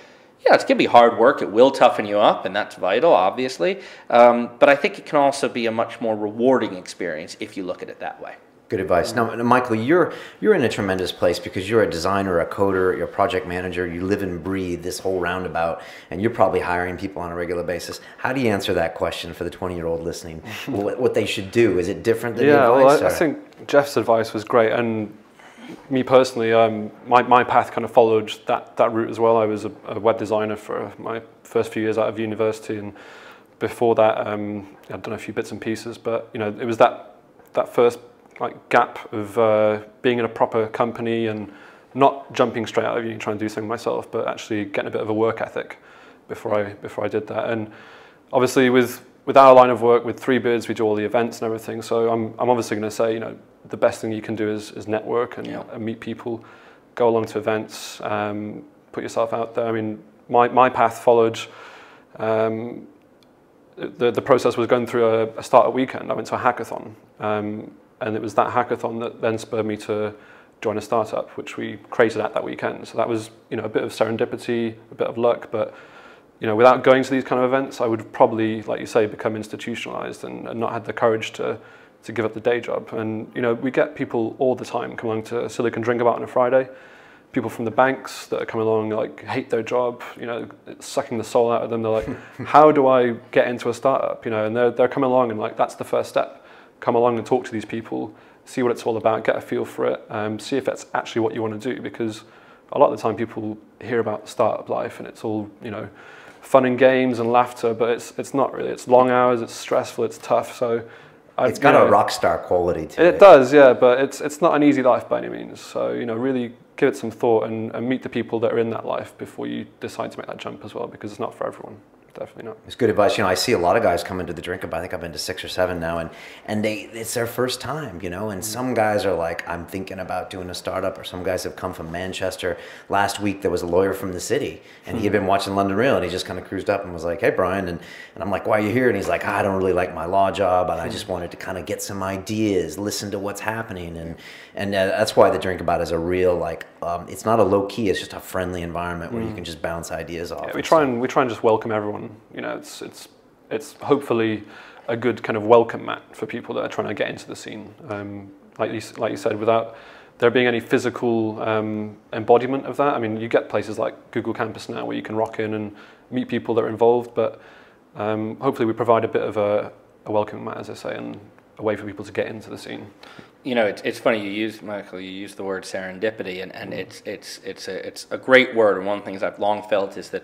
Yeah, it's going to be hard work. It will toughen you up, and that's vital, obviously. But I think it can also be a much more rewarding experience if you look at it that way. Good advice. Now, Michael, you're in a tremendous place because you're a designer, a coder, you're a project manager. You live and breathe this whole roundabout, and you're probably hiring people on a regular basis. How do you answer that question for the 20-year-old listening? What they should do? Is it different than your advice? Well, I think Jeff's advice was great, and me personally, my path kind of followed that route as well. I was a web designer for my first few years out of university, and before that, I'd done a few bits and pieces. But it was that first gap of being in a proper company and not jumping straight out of uni trying to do something myself, but actually getting a bit of a work ethic before I did that. And obviously, with our line of work, with Three Beards, we do all the events and everything. So I'm obviously going to say, the best thing you can do is network and meet people, go along to events, put yourself out there. I mean, my path followed. The process was going through a startup weekend. I went to a hackathon, and it was that hackathon that then spurred me to join a startup, which we created at that weekend. So that was a bit of serendipity, a bit of luck, but without going to these kind of events, I would probably, like you say, become institutionalized and not had the courage to give up the day job. And we get people all the time come along to Silicon Drink About on a Friday. People from the banks that are coming along hate their job, it's sucking the soul out of them. They're like, how do I get into a startup? And they're coming along and that's the first step. Come along and talk to these people, see what it's all about, get a feel for it, see if that's actually what you want to do. Because a lot of the time people hear about startup life and it's all fun and games and laughter, but it's not really. It's long hours, it's stressful, it's tough. So it's got a rock star quality to it. It does, yeah, but it's not an easy life by any means. So really give it some thought and meet the people that are in that life before you decide to make that jump as well, because it's not for everyone. Definitely not. It's good advice. I see a lot of guys come into the Drink About. I think I've been to 6 or 7 now, and it's their first time, and some guys are like, I'm thinking about doing a startup, or some guys have come from Manchester. Last week there was a lawyer from the city, and he had been watching London Real, and he just kind of cruised up and was like, hey Brian, and I'm like, why are you here? And he's like, I don't really like my law job, and I just wanted to kind of get some ideas, listen to what's happening, and that's why the Drink About is a real it's not a low key, it's just a friendly environment where you can just bounce ideas off. Yeah, we try and just welcome everyone. It's hopefully a good kind of welcome mat for people that are trying to get into the scene. Like you said, without there being any physical embodiment of that. I mean, you get places like Google Campus now where you can rock in and meet people that are involved, but hopefully we provide a bit of a welcome mat, as I say, and a way for people to get into the scene. It's funny Michael, you used the word serendipity, and it's a great word. And one of the things I've long felt is that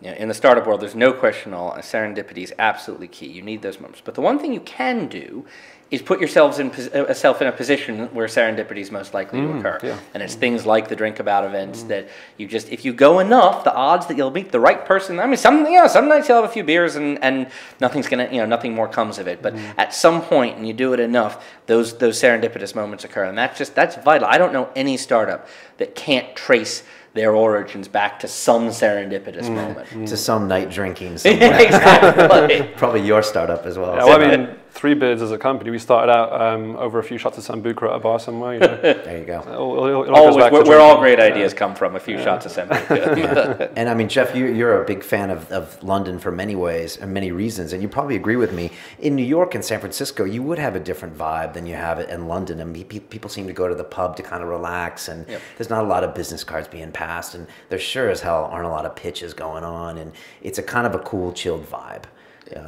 in the startup world, there's no question at all, serendipity is absolutely key. You need those moments. But the one thing you can do is put yourself in a position where serendipity is most likely to occur. Yeah. And it's things like the Drink About events that if you go enough, the odds that you'll meet the right person, I mean, some nights you'll have a few beers and nothing's nothing more comes of it. But at some point, and you do it enough, those serendipitous moments occur. And that's vital. I don't know any startup that can't trace their origins back to some serendipitous moment. To some night drinking somewhere. Exactly. Probably your startup as well. Yeah, well, I mean, Three Beards as a company, we started out over a few shots of Sambuca at a bar somewhere. There you go. Where all great ideas come from, a few shots of Sambuca. And I mean, Jeff, you're a big fan of London for many ways and many reasons, and you probably agree with me. In New York and San Francisco, you would have a different vibe than you have it in London. I mean, people seem to go to the pub to kind of relax, and there's not a lot of business cards being passed, and there sure as hell aren't a lot of pitches going on, and it's a kind of a cool, chilled vibe.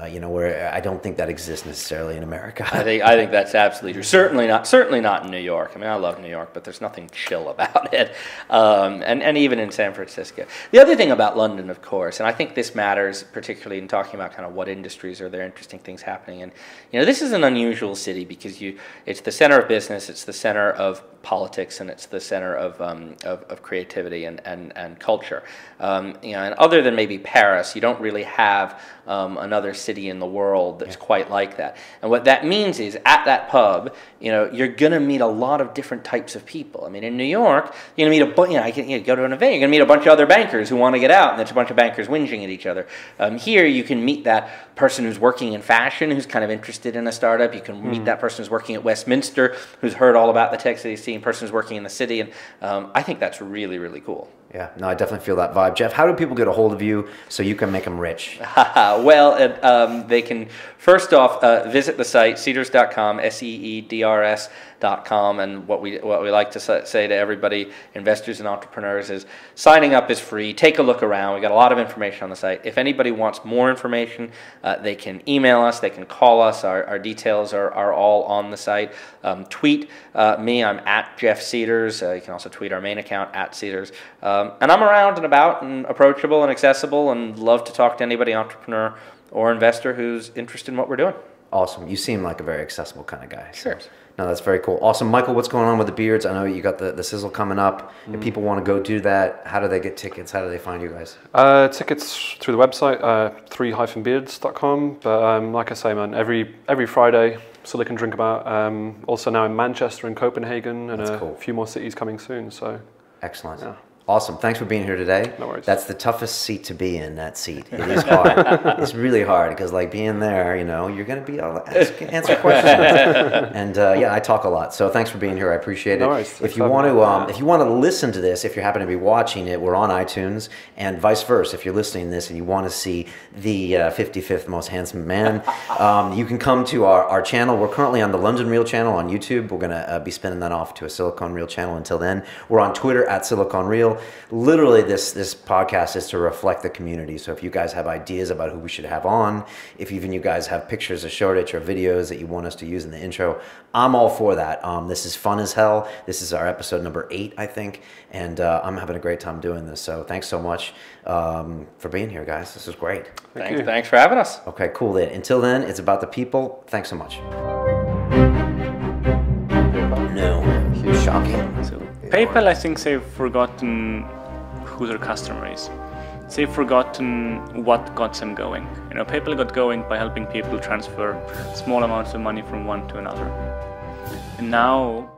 You know, where I don't think that exists necessarily in America. I think that's absolutely true. Certainly not in New York. I mean, I love New York, but there's nothing chill about it. And even in San Francisco. The other thing about London, of course, and I think this matters particularly in talking about kind of what industries are there interesting things happening. And you know, this is an unusual city because it's the center of business, it's the center of politics, and it's the center of creativity and culture. You know, and other than maybe Paris, you don't really have another city in the world that's quite like that. And what that means is at that pub, you know, you're gonna meet a lot of different types of people. I mean, in New York, you're gonna meet you go to an event, you're gonna meet a bunch of other bankers who want to get out, and there's a bunch of bankers whinging at each other. Here, you can meet that person who's working in fashion, who's kind of interested in a startup. You can meet that person who's working at Westminster, who's heard all about the tech city scene, person who's working in the city, and I think that's really, really cool. Yeah, no, I definitely feel that vibe. Jeff, how do people get a hold of you so you can make them rich? Well, they can first off visit the site, seedrs.com, seedrs.com, and what we like to say to everybody, investors and entrepreneurs, is signing up is free. Take a look around. We got a lot of information on the site. If anybody wants more information, they can email us, they can call us. Our details are all on the site. Tweet me, I'm at Jeff Seedrs. You can also tweet our main account, at Seedrs. And I'm around and about and approachable and accessible and love to talk to anybody, entrepreneur or investor, who's interested in what we're doing. Awesome. You seem like a very accessible kind of guy. Sure. So, no, that's very cool. Awesome. Michael, what's going on with the beards? I know you got the sizzle coming up. If people want to go do that, how do they get tickets? How do they find you guys? Tickets through the website, 3-beards.com. But like I say, man, every Friday, Silicon Drink About. Also now in Manchester and Copenhagen, and a few more cities coming soon. So excellent. Yeah. Awesome. Thanks for being here today. No worries. That's the toughest seat to be in, that seat. It is hard. It's really hard because, like, being there, you know, you're going to be able to answer questions. And yeah, I talk a lot. So thanks for being here. I appreciate it. No worries. If you want to listen to this, if you happen to be watching it, we're on iTunes, and vice versa. If you're listening to this and you want to see the 55th most handsome man, you can come to our channel. We're currently on the London Reel channel on YouTube. We're going to be spinning that off to a Silicon Reel channel. Until then, we're on Twitter at Silicon Reel. Literally, this podcast is to reflect the community. So if you guys have ideas about who we should have on, if even you guys have pictures of Shoreditch or videos that you want us to use in the intro, I'm all for that. This is fun as hell. This is our episode number 8, I think, and I'm having a great time doing this. So thanks so much for being here, guys. This is great. Thanks for having us. Okay, cool. Until then, it's about the people. Thanks so much. No, shocking. So PayPal, I think they've forgotten who their customer is. They've forgotten what got them going. You know, PayPal got going by helping people transfer small amounts of money from one to another. And now